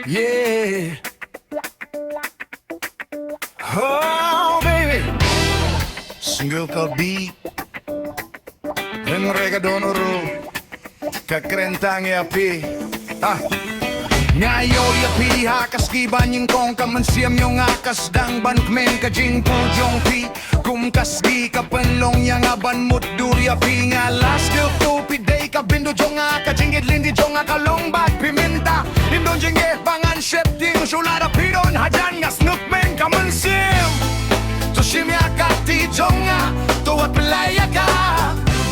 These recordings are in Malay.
Yeah. Oh, baby. Single called Beat. En regadonoro. Kakrentang yapi. Ngayo yapi hakas giban yung kong kamansiam yung akas dang ban kmen kajing pujong pi. Kumkas gi kapanlong yang aban mut durya pi nga last till tupi day kabindo jong kajing idlindi jong kalong bat piminta. Indon jing pangan shep ting sulara pidon hajan nga snook men kamansiam. Toshimya kati jonga tuwat pelaya ka.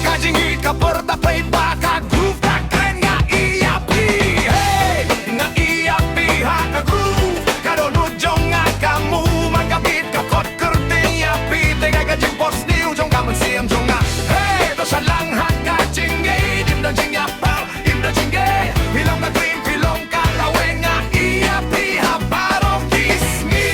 Kajing hit ka porta pay baka groove ka kren nga iyapi. Hey, nga iyapi ha ka groove. Kadonut jonga kamu magkapit ka kot kerting yapi. Tegay kajing boss niyo jong kamansiam jonga. Hey, to sa lang ha kajing gay. Dimdan jing yapal, dimdan jing gay. Hilong ka green, pilong ka lawe nga iyapi ha barong kiss me.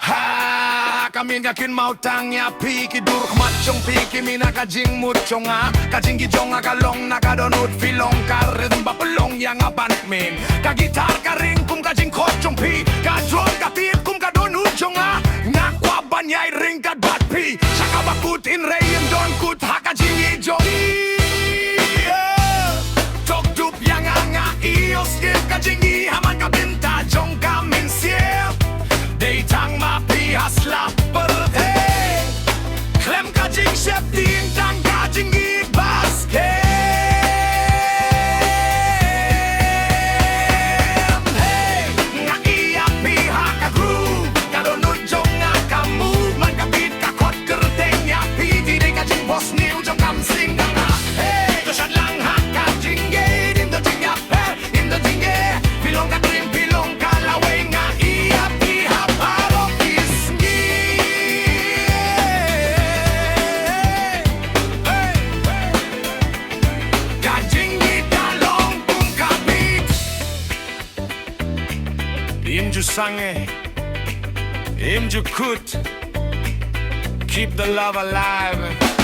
Ha, kami nga kin mautang yapi kidurk machong piki mina kajing mucho nga kajing gijong nga kalong nakadonut filong ka rhythm bapulong yang abantmin kagitar ka ring kum kajing kochong pi kadron ka tip kum kadonut nga ngakwa banyay ring ka bat pi saka bakutin rayon don kut ha kajing ijong tokdup yang nga ios skip kajing ihaman ka binta jong kamin siep Deitang mapi hasla perde Klem kajing shep din tang kajing i basket Hey, nga iapi haka groove Kadonut jong nga kamu Man kapit kakot kerteng yapi Didi kajing boss niyo jong kamsing nga Hey, tosyad lang haka jingge Din do jing yape, din do jingge Pilong ka dream, pilong ka lawe nga iapi Imju sange, imju kut, keep the love alive.